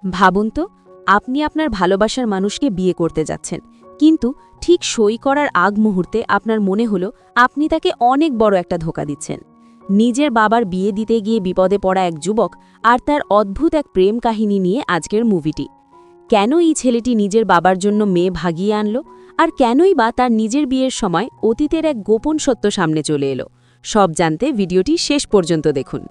ভাবুন তো, আপনি আপনার ভালোবাসার মানুষকে বিয়ে করতে যাচ্ছেন, কিন্তু ঠিক সই করার আগ মুহূর্তে আপনার মনে হলো আপনি তাকে অনেক বড় একটা ধোঁকা দিচ্ছেন। নিজের বাবার বিয়ে দিতে গিয়ে বিপদে পড়া এক যুবক আর তার অদ্ভুত এক প্রেম কাহিনী নিয়ে আজকের মুভিটি। কেন এই ছেলেটি নিজের বাবার জন্য মেয়ে ভাগিয়ে আনল, আর কেনই বা তার নিজের বিয়ের সময় অতীতের এক গোপন সত্য সামনে চলে এলো, সব জানতে ভিডিওটি শেষ পর্যন্ত দেখুন।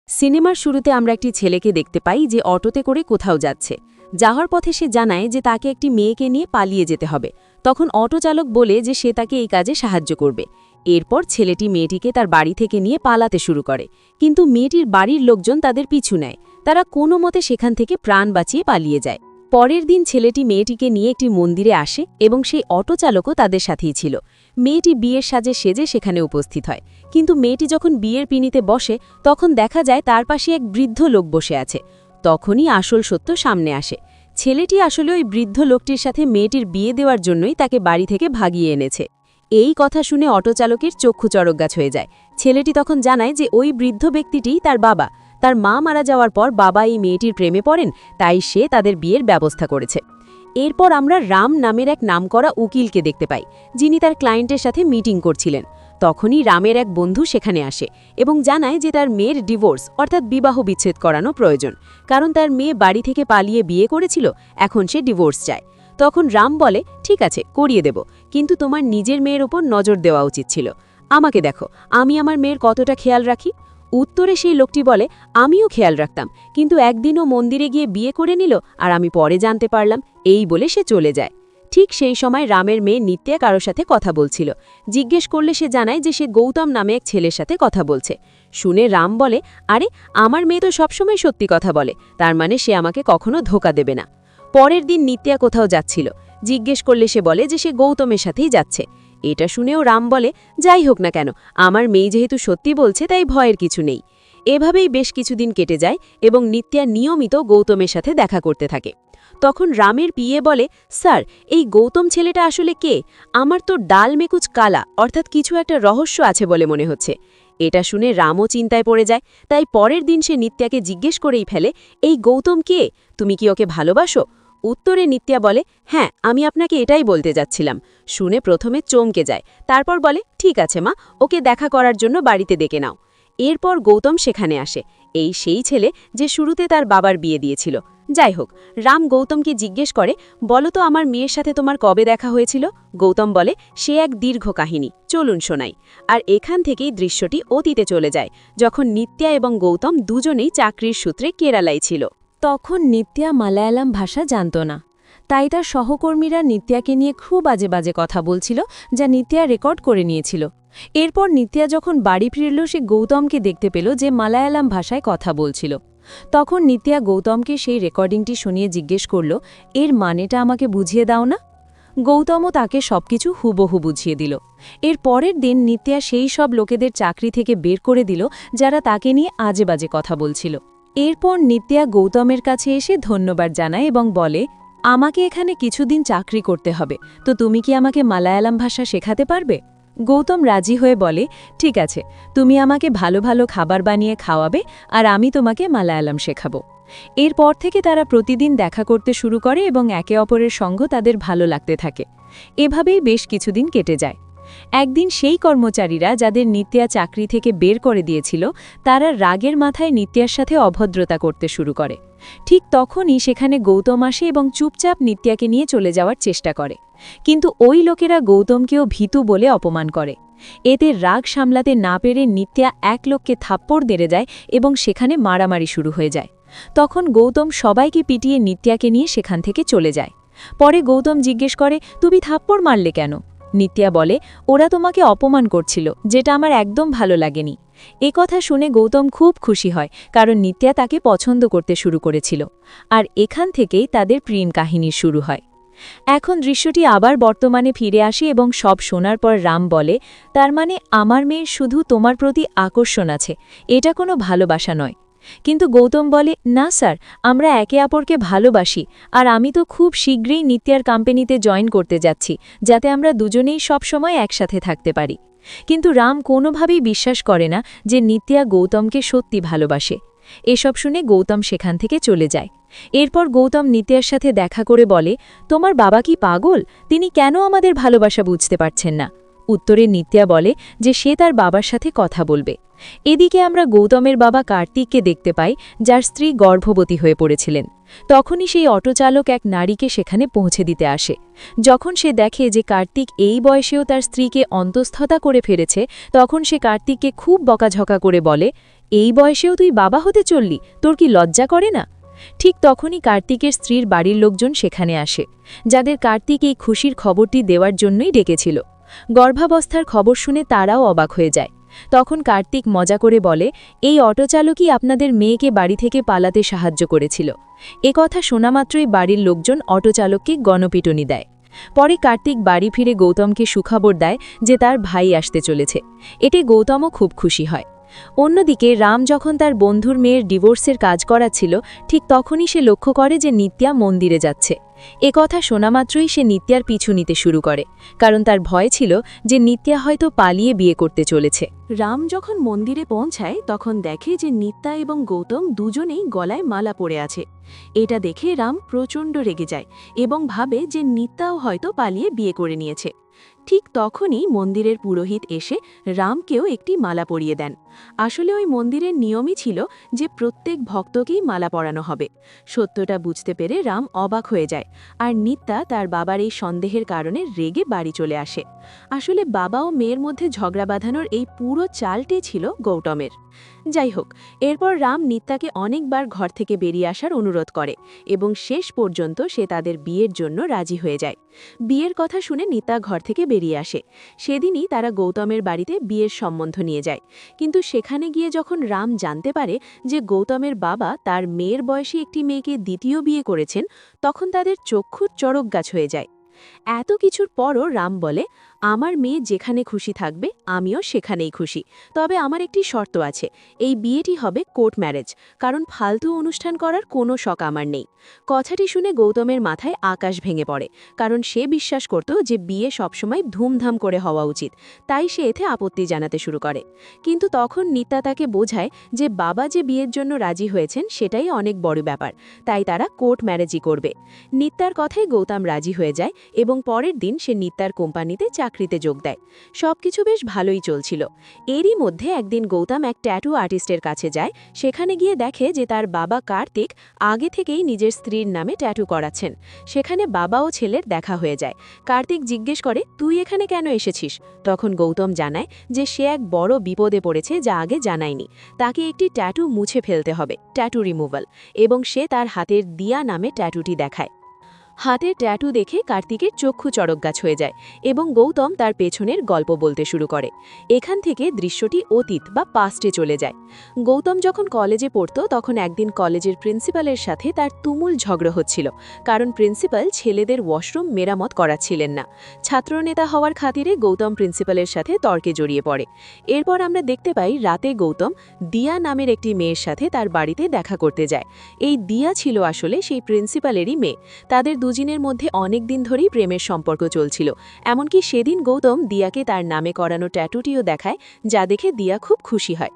সিনেমার শুরুতে আমরা একটি ছেলেকে দেখতে পাই যে অটোতে করে কোথাও যাচ্ছে। যাওয়ার পথে সে জানায় যে তাকে একটি মেয়েকে নিয়ে পালিয়ে যেতে হবে। তখন অটো চালক বলে যে সে তাকে এই কাজে সাহায্য করবে। এরপর ছেলেটি মেয়েটিকে তার বাড়ি থেকে নিয়ে পালাতে শুরু করে, কিন্তু মেয়েটির বাড়ির লোকজন তাদের পিছু নেয়। তারা কোনো মতে সেখান থেকে প্রাণ বাঁচিয়ে পালিয়ে যায়। পরের দিন ছেলেটি মেয়েটিকে নিয়ে একটি মন্দিরে আসে এবং সেই অটো চালকও তাদের সাথেই ছিল। মেয়েটি বিয়ের সাজে সেজে সেখানে উপস্থিত হয়, কিন্তু মেয়েটি যখন বিয়ের পিঁড়িতে বসে তখন দেখা যায় তার পাশে এক বৃদ্ধ লোক বসে আছে। তখনই আসল সত্য সামনে আসে। ছেলেটি আসলে ওই বৃদ্ধ লোকটির সাথে মেয়েটির বিয়ে দেওয়ার জন্যই তাকে বাড়ি থেকে ভাগিয়ে এনেছে। এই কথা শুনে অটো চালকের চক্ষু চড়কগাছ হয়ে যায়। ছেলেটি তখন জানায় যে ওই বৃদ্ধ ব্যক্তিটিই তার বাবা। তার মা মারা যাওয়ার পর বাবা এই মেয়েটির প্রেমে পড়েন, তাই সে তাদের বিয়ের ব্যবস্থা করেছে। এরপর আমরা রাম নামের এক নামকরা উকিলকে দেখতে পাই, যিনি তার ক্লায়েন্টের সাথে মিটিং করছিলেন। তখনই রামের এক বন্ধু সেখানে আসে এবং জানায় যে তার মেয়ের ডিভোর্স অর্থাৎ বিবাহ বিচ্ছেদ করানো প্রয়োজন, কারণ তার মেয়ে বাড়ি থেকে পালিয়ে বিয়ে করেছিল, এখন সে ডিভোর্স চায়। তখন রাম বলে, ঠিক আছে, করিয়ে দেব, কিন্তু তোমার নিজের মেয়ের ওপর নজর দেওয়া উচিত ছিল। আমাকে দেখো, আমি আমার মেয়ের কতটা খেয়াল রাখি। উত্তরে সেই লোকটি বলে, আমিও খেয়াল রাখতাম, কিন্তু একদিনও মন্দিরে গিয়ে বিয়ে করে নিল আর আমি পরে জানতে পারলাম। এই বলে সে চলে যায়। ঠিক সেই সময় রামের মেয়ে নিত্যা কারোর সাথে কথা বলছিল। জিজ্ঞেস করলে সে জানায় যে সে গৌতম নামে এক ছেলের সাথে কথা বলছে। শুনে রাম বলে, আরে, আমার মেয়ে তো সবসময় সত্যি কথা বলে, তার মানে সে আমাকে কখনো ধোঁকা দেবে না। পরের দিন নিত্যা কোথাও যাচ্ছিল। জিজ্ঞেস করলে সে বলে যে সে গৌতমের সাথেই যাচ্ছে। এটা শুনেও রাম বলে, যাই হোক না কেন, আমার মেয়ে যেহেতু সত্যি বলছে তাই ভয়ের কিছু নেই। এভাবেই বেশ কিছুদিন কেটে যায় এবং নিত্যা নিয়মিত গৌতমের সাথে দেখা করতে থাকে। তখন রামের পিয়ে বলে, স্যার, এই গৌতম ছেলেটা আসলে কে? আমার তো ডাল মেকুচ কালা, অর্থাৎ কিছু একটা রহস্য আছে বলে মনে হচ্ছে। এটা শুনে রামও চিন্তায় পড়ে যায়। তাই পরের দিন সে নিত্যাকে জিজ্ঞেস করেই ফেলে, এই গৌতম কে? তুমি কি ওকে ভালোবাসো? উত্তরে নিত্যা বলে, হ্যাঁ, আমি আপনাকে এটাই বলতে যাচ্ছিলাম। শুনে প্রথমে চমকে যায়, তারপর বলে, ঠিক আছে মা, ওকে দেখা করার জন্য বাড়িতে ডেকে নাও। এরপর গৌতম সেখানে আসে। এই সেই ছেলে যে শুরুতে তার বাবার বিয়ে দিয়েছিল। যাই হোক, রাম গৌতমকে জিজ্ঞেস করে, বলো তো আমার মেয়ের সাথে তোমার কবে দেখা হয়েছিল? গৌতম বলে, সে এক দীর্ঘ কাহিনী, চলুন শোনাই। আর এখান থেকেই দৃশ্যটি অতীতে চলে যায়, যখন নিত্যা এবং গৌতম দুজনেই চাকরির সূত্রে কেরালায় ছিল। তখন নিত্যা মালায়ালাম ভাষা জানত না, তাই তার সহকর্মীরা নিত্যাকে নিয়ে খুব বাজে বাজে কথা বলছিল, যা নিত্যা রেকর্ড করে নিয়েছিল। এরপর নিত্যা যখন বাড়ি ফিরল, সে গৌতমকে দেখতে পেল যে মালায়ালাম ভাষায় কথা বলছিল। তখন নিত্যা গৌতমকে সেই রেকর্ডিংটি শুনিয়ে জিজ্ঞেস করল, এর মানেটা আমাকে বুঝিয়ে দাও না? গৌতমও তাকে সবকিছু হুবহু বুঝিয়ে দিল। এর পরের দিন নিত্যা সেই সব লোকেদের চাকরি থেকে বের করে দিল যারা তাকে নিয়ে আজে বাজে কথা বলছিল। এরপর নিত্যা গৌতমের কাছে এসে ধন্যবাদ জানায় এবং বলে, আমাকে এখানে কিছুদিন চাকরি করতে হবে, তো তুমি কি আমাকে মালায়ালাম ভাষা শেখাতে পারবে? গৌতম রাজি হয়ে বলে, ঠিক আছে, তুমি আমাকে ভালো ভালো খাবার বানিয়ে খাওয়াবে আর আমি তোমাকে মালায়ালাম শেখাবো। এরপর থেকে তারা প্রতিদিন দেখা করতে শুরু করে এবং একে অপরের সঙ্গ তাদের ভালো লাগতে থাকে। এভাবেই বেশ কিছুদিন কেটে যায়। একদিন সেই কর্মচারীরা যাদের নিত্যা চাকরি থেকে বের করে দিয়েছিল, তারা রাগের মাথায় নিত্যার সাথে অভদ্রতা করতে শুরু করে। ঠিক তখনই সেখানে গৌতম আসে এবং চুপচাপ নিত্যাকে নিয়ে চলে যাওয়ার চেষ্টা করে, কিন্তু ওই লোকেরা গৌতমকেও ভীতু বলে অপমান করে। এতে রাগ সামলাতে না পেরে নিত্যা এক লোককে থাপ্পড় দেড়ে যায় এবং সেখানে মারামারি শুরু হয়ে যায়। তখন গৌতম সবাইকে পিটিয়ে নিত্যাকে নিয়ে সেখান থেকে চলে যায়। পরে গৌতম জিজ্ঞেস করে, তুমি থাপ্পড় মারলে কেন? নিত্যা বলে, ওরা তোমাকে অপমান করছিল, যেটা আমার একদম ভালো লাগেনি। কথা শুনে গৌতম খুব খুশি হয়, কারণ নিত্যা তাকে পছন্দ করতে শুরু করেছিল। আর এখান থেকেই তাদের প্রেম কাহিনী শুরু হয়। এখন দৃশ্যটি আবার বর্তমানে ফিরে আসে এবং সব শোনার পর রাম বলে, তার মানে আমার মেয়ের শুধু তোমার প্রতি আকর্ষণ আছে, এটা কোনো ভালোবাসা নয়। কিন্তু গৌতম বলে, না স্যার, আমরা একে অপরকে ভালোবাসি, আর আমি তো খুব শীঘ্রই নিত্যার কোম্পানিতে জয়েন করতে যাচ্ছি, যাতে আমরা দুজনেই সব সময় একসাথে থাকতে পারি। কিন্তু রাম কোনোভাবেই বিশ্বাস করে না যে নিত্যা গৌতমকে সত্যি ভালোবাসে। এসব শুনে গৌতম সেখান থেকে চলে যায়। এরপর গৌতম নিত্যার সাথে দেখা করে বলে, তোমার বাবা কি পাগল? তিনি কেন আমাদের ভালোবাসা বুঝতে পারছেন না? উত্তরে নিত্যা বলে যে সে তার বাবার সাথে কথা বলবে। এদিকে আমরা গৌতমের বাবা কার্তিককে দেখতে পাই, যার স্ত্রী গর্ভবতী হয়ে পড়েছিলেন। তখনই সেই অটোচালক এক নারীকে সেখানে পৌঁছে দিতে আসে। যখন সে দেখে যে কার্তিক এই বয়সেও তার স্ত্রীকে অন্তঃস্থতা করে ফেলেছে, তখন সে কার্তিককে খুব বকাঝকা করে বলে, এই বয়সেও তুই বাবা হতে চললি, তোর কি লজ্জা করে না? ঠিক তখনই কার্তিকের স্ত্রীর বাড়ির লোকজন সেখানে আসে, যাদের কার্তিক এই খুশির খবরটি দেওয়ার জন্যই ডেকেছিল। গর্ভাবস্থার খবর শুনে তারাও অবাক হয়ে যায়। তখন কার্তিক মজা করে বলে, এই অটোচালকই আপনাদের মেয়েকে বাড়ি থেকে পালাতে সাহায্য করেছিল। কথা শোনামাত্রই বাড়ির লোকজন অটোচালককে গণপিটুনি দেয়। পরে কার্তিক বাড়ি ফিরে গৌতমকে সুখবর দেয় যে তার ভাই আসতে চলেছে। এতে গৌতমও খুব খুশি হয়। অন্যদিকে রাম যখন তার বন্ধুর মেয়ের ডিভোর্সের কাজ করাচ্ছিল, ঠিক তখনই সে লক্ষ্য করে যে নিত্যা মন্দিরে যাচ্ছে। কথা শোনামাত্রই সে নিত্যার পিছু নিতে শুরু করে, কারণ তার ভয় ছিল যে নিত্যা হয়তো পালিয়ে বিয়ে করতে চলেছে। রাম যখন মন্দিরে পৌঁছায় তখন দেখে যে নিত্যা এবং গৌতম দুজনেই গলায় মালা পরে আছে। এটা দেখে রাম প্রচণ্ড রেগে যায় এবং ভাবে যে নিত্যাও হয়তো পালিয়ে বিয়ে করে নিয়েছে। ঠিক তখনই মন্দিরের পুরোহিত এসে রামকেও একটি মালা পরিয়ে দেন। আসলে ওই মন্দিরের নিয়মই ছিল যে প্রত্যেক ভক্তকেই মালা পরানো হবে। সত্যটা বুঝতে পেরে রাম অবাক হয়ে যায়, আর নিত্যা তার বাবার এই সন্দেহের কারণে রেগে বাড়ি চলে আসে। আসলে বাবা ও মেয়ের মধ্যে ঝগড়া বাঁধানোর এই পুরো চালটি ছিল গৌতমের। যাই হোক, এরপর রাম নিত্যাকে অনেকবার ঘর থেকে বেরিয়ে আসার অনুরোধ করে এবং শেষ পর্যন্ত সে তাদের বিয়ের জন্য রাজি হয়ে যায়। বিয়ের কথা শুনে নিত্যা ঘর থেকে বেরিয়ে আসে। সেদিনই তারা গৌতমের বাড়িতে বিয়ের সম্বন্ধ নিয়ে যায়। কিন্তু সেখানে গিয়ে যখন রাম জানতে পারে যে গৌতমের বাবা তার মেয়ের বয়সী একটি মেয়েকে দ্বিতীয় বিয়ে করেছেন, তখন তাদের চক্ষুর চড়ক গাছ হয়ে যায়। এত কিছুর পরও রাম বলে, আমার মেয়ে যেখানে খুশি থাকবে আমিও সেখানেই খুশি, তবে আমার একটি শর্ত আছে, এই বিয়েটি হবে কোর্ট ম্যারেজ, কারণ ফালতু অনুষ্ঠান করার কোনো শখ আমার নেই। কথাটি শুনে গৌতমের মাথায় আকাশ ভেঙে পড়ে, কারণ সে বিশ্বাস করত যে বিয়ে সবসময় ধুমধাম করে হওয়া উচিত, তাই সে এতে আপত্তি জানাতে শুরু করে। কিন্তু তখন নিত্যা তাকে বোঝায় যে বাবা যে বিয়ের জন্য রাজি হয়েছেন সেটাই অনেক বড় ব্যাপার, তাই তারা কোর্ট ম্যারেজই করবে। নিত্যার কথায় গৌতম রাজি হয়ে যায় এবং পরের দিন সে নিত্যার কোম্পানিতে চাকরিতে যোগ দেয়। সবকিছু বেশ ভালোই চলছিল। এরই মধ্যে একদিন গৌতম এক ট্যাটু আর্টিস্টের কাছে যায়। সেখানে গিয়ে দেখে যে তার বাবা কার্তিক আগে থেকেই নিজের স্ত্রীর নামে ট্যাটু করাচ্ছেন। সেখানে বাবা ও ছেলের দেখা হয়ে যায়। কার্তিক জিজ্ঞেস করে, তুই এখানে কেন এসেছিস? তখন গৌতম জানায় যে সে এক বড় বিপদে পড়েছে যা আগে জানায়নি। তাকে একটি ট্যাটু মুছে ফেলতে হবে, ট্যাটু রিমুভাল, এবং সে তার হাতের দিয়া নামে ট্যাটুটি দেখায়। হাতের ট্যাটু দেখে কার্তিকের চক্ষু চড়কগাছ হয়ে যায় এবং গৌতম তার পেছনের গল্প বলতে শুরু করে। এখান থেকে দৃশ্যটি অতীত বা পাস্টে চলে যায়। গৌতম যখন কলেজে পড়ত তখন একদিন কলেজের প্রিন্সিপালের সাথে তার তুমুল ঝগড়া হচ্ছিল, কারণ প্রিন্সিপাল ছেলেদের ওয়াশরুম মেরামত করাচ্ছিলেন না। ছাত্রনেতা হওয়ার খাতিরে গৌতম প্রিন্সিপালের সাথে তর্কে জড়িয়ে পড়ে। এরপর আমরা দেখতে পাই রাতে গৌতম দিয়া নামের একটি মেয়ের সাথে তার বাড়িতে দেখা করতে যায়। এই দিয়া ছিল আসলে সেই প্রিন্সিপালেরই মেয়ে। তাদের দুজনের মধ্যে অনেক দিন ধরেই প্রেমের সম্পর্ক চলছিল। এমনকি সেদিন গৌতম দিয়াকে তার নামে করানো ট্যাটুটিও দেখায়, যা দেখে দিয়া খুব খুশি হয়।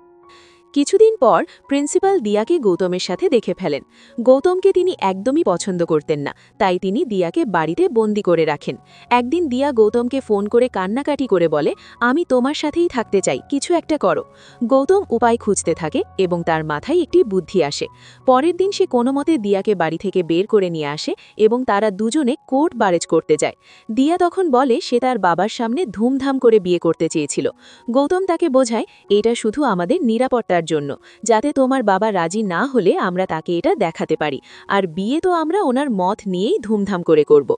কিছুদিন পর প্রিন্সিপাল দিয়াকে গৌতমের সাথে দেখে ফেলেন। গৌতমকে তিনি একদমই পছন্দ করতেন না, তাই তিনি দিয়াকে বাড়িতে বন্দি করে রাখেন। একদিন দিয়া গৌতমকে ফোন করে কান্নাকাটি করে বলে, আমি তোমার সাথেই থাকতে চাই, কিছু একটা করো। গৌতম উপায় খুঁজতে থাকে এবং তার মাথায় একটি বুদ্ধি আসে। পরের দিন সে কোনো মতে দিয়াকে বাড়ি থেকে বের করে নিয়ে আসে এবং তারা দুজনে কোর্ট ম্যারেজ করতে যায়। দিয়া তখন বলে সে তার বাবার সামনে ধুমধাম করে বিয়ে করতে চেয়েছিল। গৌতম তাকে বোঝায়, এটা শুধু আমাদের নিরাপত্তার জন্য, যাতে তোমার বাবা রাজি না হলে আমরা তাকে এটা দেখাতে পারি, আর বিয়ে তো আমরা ওনার মত নিয়েই ধুমধাম করে করব।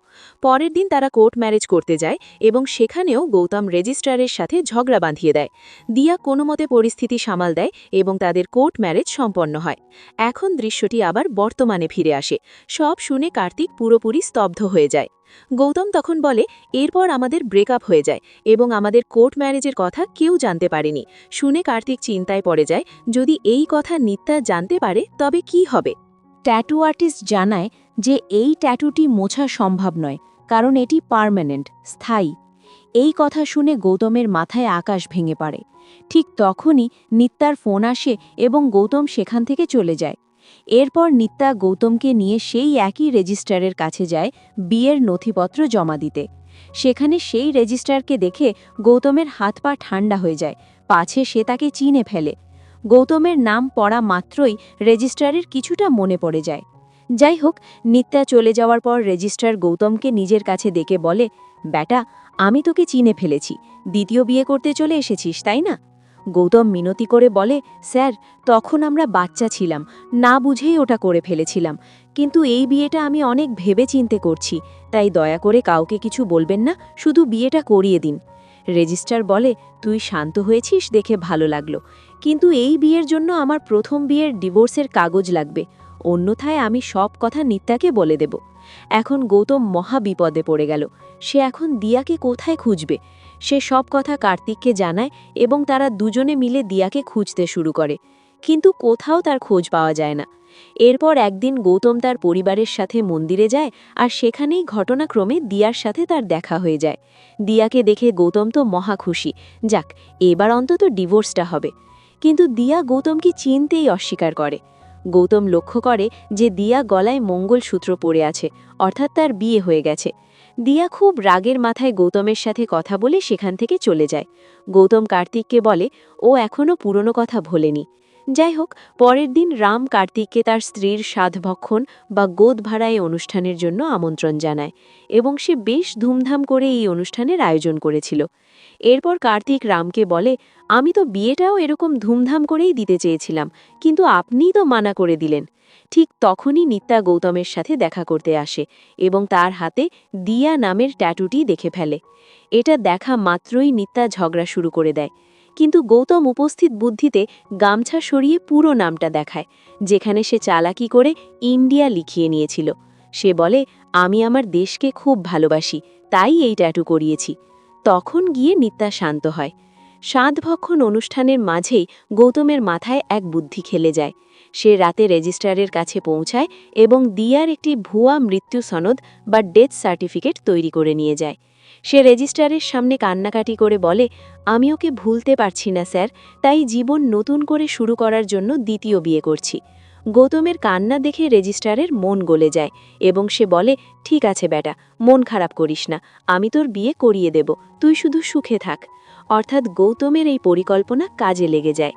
পরের দিন তারা কোর্ট ম্যারেজ করতে যায় এবং সেখানেও গৌতম রেজিস্ট্রারের সাথে ঝগড়া বাঁধিয়ে দেয়। দিয়া কোনো মতে পরিস্থিতি সামাল দেয় এবং তাদের কোর্ট ম্যারেজ সম্পন্ন হয়। এখন দৃশ্যটি আবার বর্তমানে ফিরে আসে। সব শুনে কার্তিক পুরোপুরি স্তব্ধ হয়ে যায়। গৌতম তখন বলে, এরপর আমাদের ব্রেকআপ হয়ে যায় এবং আমাদের কোর্ট ম্যারেজের কথা কেউ জানতে পারেনি। শুনে কার্তিক চিন্তায় পড়ে যায়, যদি এই কথা নিত্যা জানতে পারে তবে কি হবে। ট্যাটু আর্টিস্ট জানায় যে এই ট্যাটুটি মোছা সম্ভব নয়, কারণ এটি পার্মানেন্ট, স্থায়ী। এই কথা শুনে গৌতমের মাথায় আকাশ ভেঙে পড়ে। ঠিক তখনই নিত্যার ফোন আসে এবং গৌতম সেখান থেকে চলে যায়। এরপর নিত্যা গৌতমকে নিয়ে সেই একই রেজিস্ট্রারের কাছে যায় বিয়ের নথিপত্র জমা দিতে। সেখানে সেই রেজিস্ট্রারকে দেখে গৌতমের হাত পা ঠান্ডা হয়ে যায়, পাছে সে তাকে চিনে ফেলে। গৌতমের নাম পড়া মাত্রই রেজিস্ট্রারের কিছুটা মনে পড়ে যায়। যাই হোক, নিত্যা চলে যাওয়ার পর রেজিস্ট্রার গৌতমকে নিজের কাছে ডেকে বলে, বেটা, আমি তোকে চিনে ফেলেছি, দ্বিতীয় বিয়ে করতে চলে এসেছিস তাই না? গৌতম মিনতি করে বলে, স্যার, তখন আমরা বাচ্চা ছিলাম, না বুঝেই ওটা করে ফেলেছিলাম, কিন্তু এই বিয়েটা আমি অনেক ভেবে চিন্তে করছি, তাই দয়া করে কাউকে কিছু বলবেন না, শুধু বিয়েটা করিয়ে দিন। রেজিস্ট্রার বলে, তুই শান্ত হয়েছিস দেখে ভালো লাগলো, কিন্তু এই বিয়ের জন্য আমার প্রথম বিয়ের ডিভোর্সের কাগজ লাগবে, অন্যথায় আমি সব কথা নিত্যাকে বলে দেব। এখন গৌতম মহা বিপদে পড়ে গেল। সে এখন দিয়াকে কোথায় খুঁজবে? সে সব কথা কার্তিককে জানায় এবং তারা দুজনে মিলে দিয়াকে খুঁজতে শুরু করে, কিন্তু কোথাও তার খোঁজ পাওয়া যায় না। এরপর একদিন গৌতম তার পরিবারের সাথে মন্দিরে যায়, আর সেখানেই ঘটনাক্রমে দিয়ার সাথে তার দেখা হয়ে যায়। দিয়াকে দেখে গৌতম তো মহা খুশি, যাক, এবার অন্তত ডিভোর্সটা হবে। কিন্তু দিয়া গৌতমকে চিনতেই অস্বীকার করে। গৌতম লক্ষ্য করে যে দিয়া গলায় মঙ্গলসূত্র পরে আছে, অর্থাৎ তার বিয়ে হয়ে গেছে। দিয়া খুব রাগের মাথায় গৌতমের সাথে কথা বলে সেখান থেকে চলে যায়। গৌতম কার্তিককে বলে ও এখনও পুরনো কথা ভোলেনি। যাই হোক, পরের দিন রাম কার্তিককে তার স্ত্রীর সাধভক্ষণ বা গোদ ভাড়ায় অনুষ্ঠানের জন্য আমন্ত্রণ জানায় এবং সে বেশ ধুমধাম করে এই অনুষ্ঠানের আয়োজন করেছিল। এরপর কার্তিক রামকে বলে, আমি তো বিয়েটাও এরকম ধুমধাম করেই দিতে চেয়েছিলাম, কিন্তু আপনিই তো মানা করে দিলেন। ঠিক তখনই নিত্যা গৌতমের সাথে দেখা করতে আসে এবং তার হাতে দিয়া নামের ট্যাটুটি দেখে ফেলে। এটা দেখা মাত্রই নিত্যা ঝগড়া শুরু করে দেয়, কিন্তু গৌতম উপস্থিত বুদ্ধিতে গামছা সরিয়ে পুরো নামটা দেখায়, যেখানে সে চালাকি করে ইন্ডিয়া লিখিয়ে নিয়েছিল। সে বলে, আমি আমার দেশকে খুব ভালোবাসি, তাই এই ট্যাটু করিয়েছি। তখন গিয়ে নিত্যা শান্ত হয়। সাধভক্ষণ অনুষ্ঠানের মাঝেই গৌতমের মাথায় এক বুদ্ধি খেলে যায়। সে রাতে রেজিস্ট্রারের কাছে পৌঁছায় এবং দিয়ার একটি ভুয়া মৃত্যু সনদ বা ডেথ সার্টিফিকেট তৈরি করে নিয়ে যায়। সে রেজিস্ট্রারের সামনে কান্নাকাটি করে বলে, আমি ওকে ভুলতে পারছি না স্যার, তাই জীবন নতুন করে শুরু করার জন্য দ্বিতীয় বিয়ে করছি। গৌতমের কান্না দেখে রেজিস্ট্রারের মন গলে যায় এবং সে বলে, ঠিক আছে বেটা, মন খারাপ করিস না, আমি তোর বিয়ে করিয়ে দেব, তুই শুধু সুখে থাক। অর্থাৎ গৌতমের এই পরিকল্পনা কাজে লেগে যায়।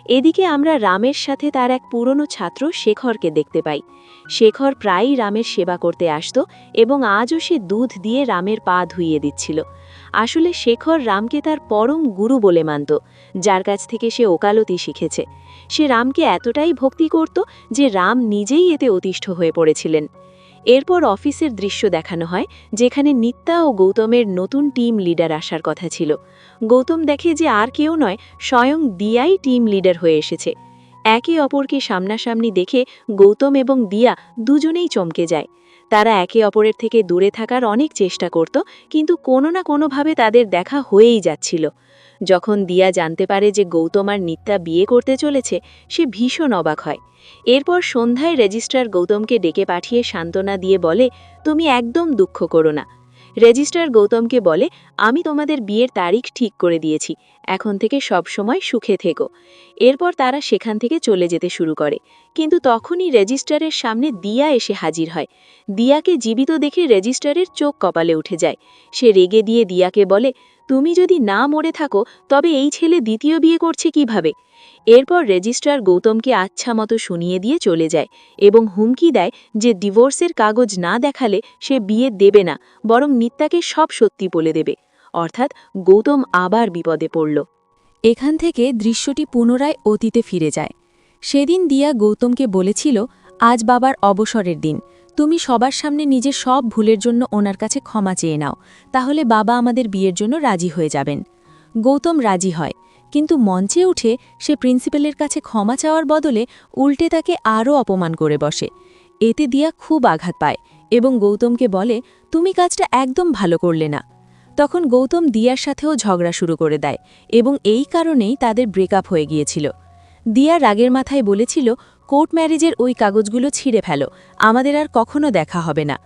এদিকে আমরা রামের সাথে তার এক পুরনো ছাত্র শেখরকে দেখতে পাই। শেখর প্রায়ই রামের সেবা করতে আসত এবং আজও সে দুধ দিয়ে রামের পা ধুইয়ে দিচ্ছিল। আসলে শেখর রামকে তার পরম গুরু বলে মানত, যার কাছ থেকে সে ওকালতি শিখেছে। সে রামকে এতটাই ভক্তি করত যে রাম নিজেই এতে অতিষ্ঠ হয়ে পড়েছিলেন। এরপর অফিসের দৃশ্য দেখানো হয়, যেখানে নিত্যা ও গৌতমের নতুন টিম লিডার আসার কথা ছিল। গৌতম দেখে যে আর কেউ নয়, স্বয়ং দিয়াই টিম লিডার হয়ে এসেছে। একে অপরকে সামনাসামনি দেখে গৌতম এবং দিয়া দুজনেই চমকে যায়। তারা একে অপরের থেকে দূরে থাকার অনেক চেষ্টা করত, কিন্তু কোনো না কোনোভাবে তাদের দেখা হয়েই যাচ্ছিল। যখন দিয়া জানতে পারে যে গৌতম আর নিত্যা বিয়ে করতে চলেছে, সে ভীষণ অবাক হয়। এরপর সন্ধ্যায় রেজিস্ট্রার গৌতমকে ডেকে পাঠিয়ে সান্ত্বনা দিয়ে বলে, তুমি একদম দুঃখ করো না। রেজিস্ট্রার গৌতমকে বলে, আমি তোমাদের বিয়ের তারিখ ঠিক করে দিয়েছি, এখন থেকে সব সময় সুখে থেকো। এরপর তারা সেখান থেকে চলে যেতে শুরু করে, কিন্তু তখনই রেজিস্ট্রারের সামনে দিয়া এসে হাজির হয়। দিয়াকে জীবিত দেখে রেজিস্ট্রারের চোখ কপালে উঠে যায়। সে রেগে দিয়ে দিয়াকে বলে, তুমি যদি না মরে থাকো তবে এই ছেলে দ্বিতীয় বিয়ে করছে কিভাবে? এরপর রেজিস্ট্রার গৌতমকে আচ্ছা মতো শুনিয়ে দিয়ে চলে যায় এবং হুমকি দেয় যে ডিভোর্সের কাগজ না দেখালে সে বিয়ে দেবে না, বরং নিত্যাকে সব সত্যি বলে দেবে। অর্থাৎ গৌতম আবার বিপদে পড়ল। এখান থেকে দৃশ্যটি পুনরায় অতীতে ফিরে যায়। সেদিন দিয়া গৌতমকে বলেছিল, আজ বাবার অবসরের দিন, তুমি সবার সামনে নিজের সব ভুলের জন্য ওনার কাছে ক্ষমা চেয়ে নাও, তাহলে বাবা আমাদের বিয়ের জন্য রাজি হয়ে যাবেন। গৌতম রাজি হয়, কিন্তু মঞ্চে উঠে সে প্রিন্সিপালের কাছে ক্ষমা চাওয়ার বদলে উল্টে তাকে আরও অপমান করে বসে। এতে দিয়া খুব আঘাত পায় এবং গৌতমকে বলে, তুমি কাজটা একদম ভালো করলে না। তখন গৌতম দিয়ার সাথেও ঝগড়া শুরু করে দেয় এবং এই কারণেই তাদের ব্রেকআপ হয়ে গিয়েছিল। দিয়া রাগের মাথায় বলেছিল, কোর্ট ম্যারেজের ওই কাগজগুলো ছিঁড়ে ফেলো, আমাদের আর কখনো দেখা হবে না।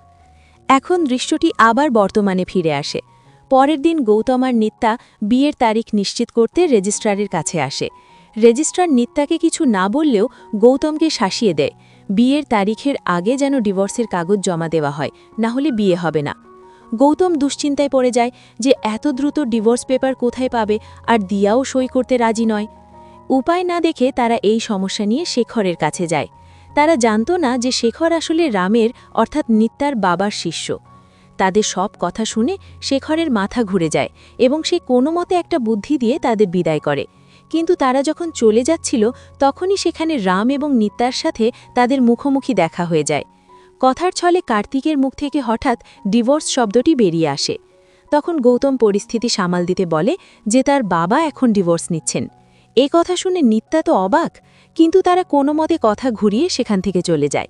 এখন দৃশ্যটি আবার বর্তমানে ফিরে আসে। পরের দিন গৌতম আর নিত্যা বিয়ের তারিখ নিশ্চিত করতে রেজিস্ট্রারের কাছে আসে। রেজিস্ট্রার নিত্যাকে কিছু না বললেও গৌতমকে শাসিয়ে দেয়, বিয়ের তারিখের আগে যেন ডিভোর্সের কাগজ জমা দেওয়া হয়, না হলে বিয়ে হবে না। গৌতম দুশ্চিন্তায় পড়ে যায় যে এত দ্রুত ডিভোর্স পেপার কোথায় পাবে, আর দিয়াও সই করতে রাজি নয়। উপায় না দেখে তারা এই সমস্যা নিয়ে শেখরের কাছে যায়। তারা জানতো না যে শেখর আসলে রামের অর্থাৎ নিত্যার বাবার শিষ্য। তাদের সব কথা শুনে শেখরের মাথা ঘুরে যায় এবং সে কোনো মতে একটা বুদ্ধি দিয়ে তাদের বিদায় করে। কিন্তু তারা যখন চলে যাচ্ছিল তখনই সেখানে রাম এবং নিত্যার সাথে তাদের মুখোমুখি দেখা হয়ে যায়। কথার ছলে কার্তিকের মুখ থেকে হঠাৎ ডিভোর্স শব্দটি বেরিয়ে আসে। তখন গৌতম পরিস্থিতি সামাল দিতে বলে যে তার বাবা এখন ডিভোর্স নিচ্ছেন। এ কথা শুনে নিত্যা তো অবাক, কিন্তু তারা কোনো মতে কথা ঘুরিয়ে সেখান থেকে চলে যায়।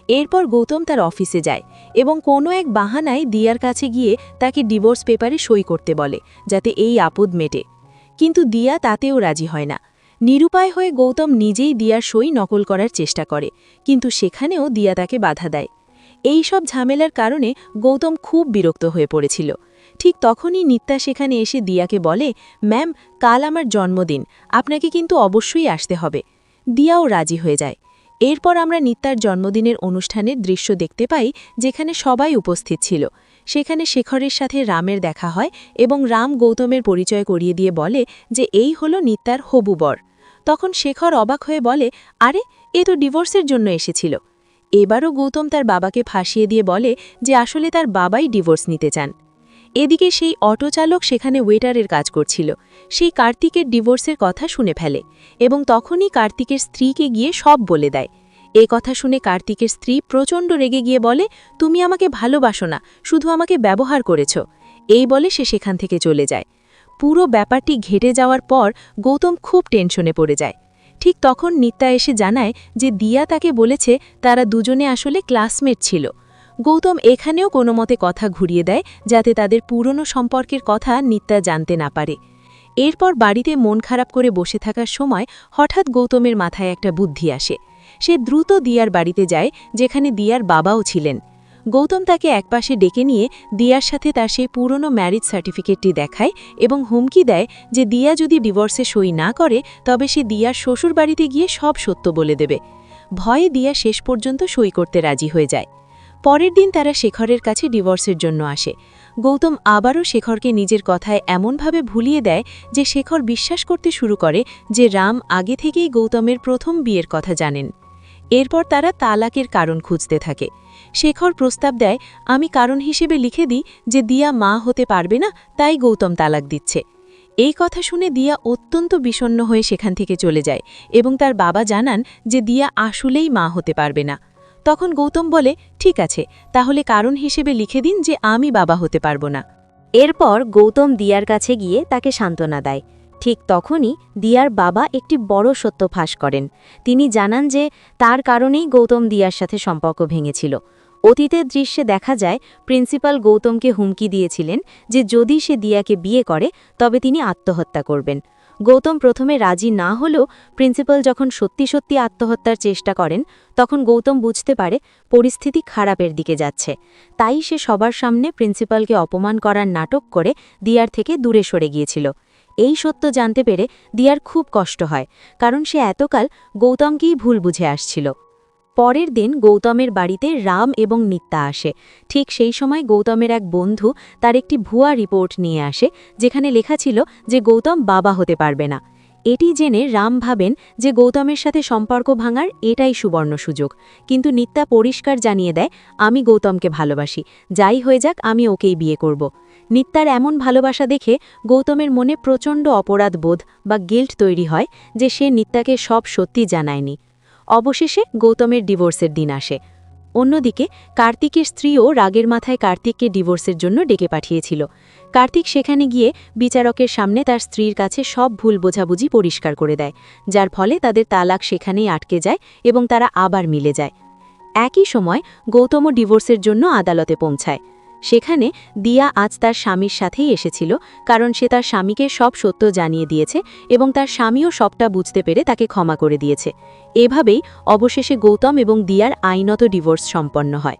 এরপর গৌতম তার অফিসে যায় এবং কোনো এক বাহানায় দিয়ার কাছে গিয়ে তাকে ডিভোর্স পেপারে সই করতে বলে, যাতে এই আপদ মেটে। কিন্তু দিয়া তাতেও রাজি হয় না। নিরুপায় হয়ে গৌতম নিজেই দিয়ার সই নকল করার চেষ্টা করে, কিন্তু সেখানেও দিয়া তাকে বাধা দেয়। এই সব ঝামেলার কারণে গৌতম খুব বিরক্ত হয়ে পড়েছিল। ঠিক তখনই নিত্যা সেখানে এসে দিয়াকে বলে, ম্যাম, কাল আমার জন্মদিন, আপনাকে কিন্তু অবশ্যই আসতে হবে। দিয়াও রাজি হয়ে যায়। এরপর আমরা নিত্যার জন্মদিনের অনুষ্ঠানের দৃশ্য দেখতে পাই, যেখানে সবাই উপস্থিত ছিল। সেখানে শেখরের সাথে রামের দেখা হয় এবং রাম গৌতমের পরিচয় করিয়ে দিয়ে বলে যে এই হলো নিত্যার হবু বর। তখন শেখর অবাক হয়ে বলে, আরে, এ তো ডিভোর্সের জন্য এসেছিল। এবারও গৌতম তার বাবাকে ফাঁসিয়ে দিয়ে বলে যে আসলে তার বাবাই ডিভোর্স নিতে চান। এদিকে সেই অটো চালক সেখানে ওয়েটারের কাজ করছিল। সেই কার্তিকের ডিভোর্সের কথা শুনে ফেলে এবং তখনই কার্তিকের স্ত্রীকে গিয়ে সব বলে দেয়। এ কথা শুনে কার্তিকের স্ত্রী প্রচণ্ড রেগে গিয়ে বলে, তুমি আমাকে ভালোবাসো না, শুধু আমাকে ব্যবহার করেছ। এই বলে সে সেখান থেকে চলে যায়। পুরো ব্যাপারটি ঘেটে যাওয়ার পর গৌতম খুব টেনশনে পড়ে যায়। ঠিক তখন নিত্যা এসে জানায় যে দিয়া তাকে বলেছে তারা দুজনে আসলে ক্লাসমেট ছিল। গৌতম এখানেও কোনো মতে কথা ঘুরিয়ে দেয়, যাতে তাদের পুরনো সম্পর্কের কথা নিত্যা জানতে না পারে। এরপর বাড়িতে মন খারাপ করে বসে থাকার সময় হঠাৎ গৌতমের মাথায় একটা বুদ্ধি আসে। সে দ্রুত দিয়ার বাড়িতে যায়, যেখানে দিয়ার বাবাও ছিলেন। গৌতম তাকে একপাশে ডেকে নিয়ে দিয়ার সাথে তার সেই পুরনো ম্যারিজ সার্টিফিকেটটি দেখায় এবং হুমকি দেয় যে দিয়া যদি ডিভোর্সে সই না করে তবে সে দিয়ার শ্বশুর বাড়িতে গিয়ে সব সত্য বলে দেবে। ভয়ে দিয়া শেষ পর্যন্ত সই করতে রাজি হয়ে যায়। পরের দিন তারা শেখরের কাছে ডিভোর্সের জন্য আসে। গৌতম আবারও শেখরকে নিজের কথায় এমনভাবে ভুলিয়ে দেয় যে শেখর বিশ্বাস করতে শুরু করে যে রাম আগে থেকেই গৌতমের প্রথম বিয়ের কথা জানেন। এরপর তারা তালাকের কারণ খুঁজতে থাকে। শেখর প্রস্তাব দেয়, আমি কারণ হিসেবে লিখে দিই যে দিয়া মা হতে পারবে না, তাই গৌতম তালাক দিচ্ছে। এই কথা শুনে দিয়া অত্যন্ত বিষণ্ণ হয়ে সেখান থেকে চলে যায় এবং তার বাবা জানান যে দিয়া আসলেই মা হতে পারবে না। তখন গৌতম বলে, ঠিক আছে, তাহলে কারণ হিসেবে লিখে দিন যে আমি বাবা হতে পারবো না। এরপর গৌতম দিয়ার কাছে গিয়ে তাকে সান্ত্বনা দেয়। ঠিক তখনই দিয়ার বাবা একটি বড় সত্য ফাঁস করেন। তিনি জানান যে তার কারণেই গৌতম দিয়ার সাথে সম্পর্ক ভেঙেছিল। অতীতের দৃশ্যে দেখা যায় প্রিন্সিপাল গৌতমকে হুমকি দিয়েছিলেন যে যদি সে দিয়াকে বিয়ে করে তবে তিনি আত্মহত্যা করবেন। গৌতম প্রথমে রাজি না হলেও প্রিন্সিপাল যখন সত্যি সত্যি আত্মহত্যার চেষ্টা করেন তখন গৌতম বুঝতে পারে পরিস্থিতি খারাপের দিকে যাচ্ছে। তাই সে সবার সামনে প্রিন্সিপালকে অপমান করার নাটক করে দিয়ার থেকে দূরে সরে গিয়েছিল। এই সত্য জানতে পেরে দিয়ার খুব কষ্ট হয়, কারণ সে এতকাল গৌতমকেই ভুল বুঝে আসছিল। পরের দিন গৌতমের বাড়িতে রাম এবং নিত্যা আসে। ঠিক সেই সময় গৌতমের এক বন্ধু তার একটি ভুয়া রিপোর্ট নিয়ে আসে, যেখানে লেখা ছিল যে গৌতম বাবা হতে পারবে না। এটি জেনে রাম ভাবেন যে গৌতমের সাথে সম্পর্ক ভাঙার এটাই সুবর্ণ সুযোগ, কিন্তু নিত্যা পরিষ্কার জানিয়ে দেয়, আমি গৌতমকে ভালোবাসি, যাই হয়ে যাক আমি ওকেই বিয়ে করব। নিত্যার এমন ভালোবাসা দেখে গৌতমের মনে প্রচণ্ড অপরাধ বোধ বা গিল্ট তৈরি হয় যে সে নিত্যাকে সব সত্যি জানায়নি। অবশেষে গৌতমের ডিভোর্সের দিন আসে। অন্যদিকে কার্তিকের স্ত্রীও রাগের মাথায় কার্তিককে ডিভোর্সের জন্য ডেকে পাঠিয়েছিল। কার্তিক সেখানে গিয়ে বিচারকের সামনে তার স্ত্রীর কাছে সব ভুল বোঝাবুঝি পরিষ্কার করে দেয়, যার ফলে তাদের তালাক সেখানেই আটকে যায় এবং তারা আবার মিলে যায়। একই সময় গৌতমও ডিভোর্সের জন্য আদালতে পৌঁছায়। সেখানে দিয়া আজ তার স্বামীর সাথেই এসেছিল, কারণ সে তার স্বামীকে সব সত্য জানিয়ে দিয়েছে এবং তার স্বামীও সবটা বুঝতে পেরে তাকে ক্ষমা করে দিয়েছে। এভাবেই অবশেষে গৌতম এবং দিয়ার আইনত ডিভোর্স সম্পন্ন হয়।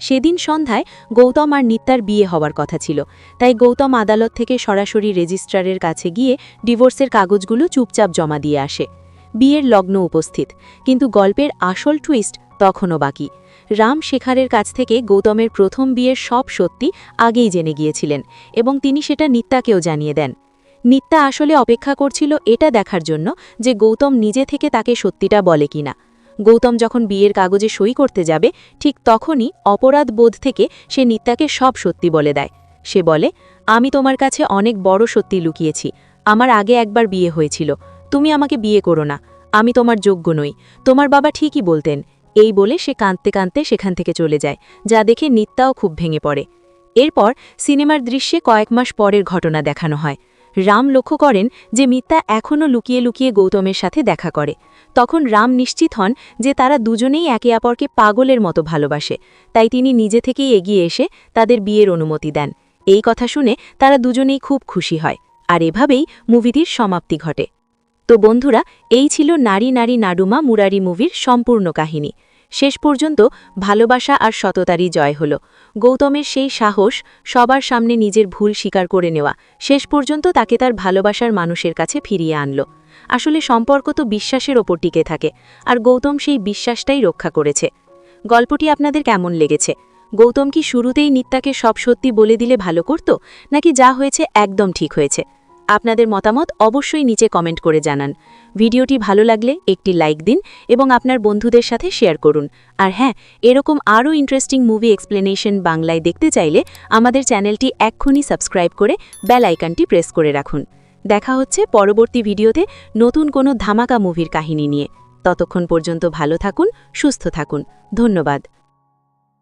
সেদিন সন্ধ্যায় গৌতম আর নিত্যার বিয়ে হওয়ার কথা ছিল, তাই গৌতম আদালত থেকে সরাসরি রেজিস্ট্রারের কাছে গিয়ে ডিভোর্সের কাগজগুলো চুপচাপ জমা দিয়ে আসে। বিয়ের লগ্ন উপস্থিত, কিন্তু গল্পের আসল টুইস্ট তখনও বাকি। রাম শেখারের কাছ থেকে গৌতমের প্রথম বিয়ের সব সত্যি আগেই জেনে গিয়েছিলেন এবং তিনি সেটা নিত্যাকেও জানিয়ে দেন। নিত্যা আসলে অপেক্ষা করছিল এটা দেখার জন্য যে গৌতম নিজে থেকে তাকে সত্যিটা বলে কিনা। গৌতম যখন বিয়ের কাগজে সই করতে যাবে ঠিক তখনই অপরাধ বোধ থেকে সে নিত্যাকে সব সত্যি বলে দেয়। সে বলে, আমি তোমার কাছে অনেক বড় সত্যি লুকিয়েছি। আমার আগে একবার বিয়ে হয়েছিল, তুমি আমাকে বিয়ে করো না, আমি তোমার যোগ্য নই, তোমার বাবা ঠিকই বলতেন। এই বলে সে কাঁদতে কাঁদতে সেখান থেকে চলে যায়, যা দেখে নিত্যাও খুব ভেঙে পড়ে। এরপর সিনেমার দৃশ্যে কয়েক মাস পরের ঘটনা দেখানো হয়। রাম লক্ষ্য করেন যে মিত্তা এখনও লুকিয়ে লুকিয়ে গৌতমের সাথে দেখা করে। তখন রাম নিশ্চিত হন যে তারা দুজনেই একে অপরকে পাগলের মতো ভালোবাসে, তাই তিনি নিজে থেকেই এগিয়ে এসে তাদের বিয়ের অনুমতি দেন। এই কথা শুনে তারা দুজনেই খুব খুশি হয়, আর এভাবেই মুভিটির সমাপ্তি ঘটে। তো বন্ধুরা, এই ছিল নারী নারী নাডুমা মুরারি মুভির সম্পূর্ণ কাহিনী। শেষ পর্যন্ত ভালোবাসা আর সততারই জয় হল। গৌতমের সেই সাহস, সবার সামনে নিজের ভুল স্বীকার করে নেওয়া, শেষ পর্যন্ত তাকে তার ভালোবাসার মানুষের কাছে ফিরিয়ে আনল। আসলে সম্পর্ক তো বিশ্বাসের ওপর টিকে থাকে, আর গৌতম সেই বিশ্বাসটাই রক্ষা করেছে। গল্পটি আপনাদের কেমন লেগেছে? গৌতম কি শুরুতেই নিত্যাকে সব সত্যি বলে দিলে ভালো করত, নাকি যা হয়েছে একদম ঠিক হয়েছে? আপনাদের মতামত অবশ্যই নিচে কমেন্ট করে জানান। ভিডিওটি ভালো লাগলে একটি লাইক দিন এবং আপনার বন্ধুদের সাথে শেয়ার করুন। আর হ্যাঁ, এরকম আরও ইন্টারেস্টিং মুভি এক্সপ্লেনেশন বাংলায় দেখতে চাইলে আমাদের চ্যানেলটি এক্ষুনি সাবস্ক্রাইব করে বেল আইকনটি প্রেস করে রাখুন। দেখা হচ্ছে পরবর্তী ভিডিওতে নতুন কোনো ধামাকা মুভির কাহিনী নিয়ে। ততক্ষণ পর্যন্ত ভালো থাকুন, সুস্থ থাকুন। ধন্যবাদ।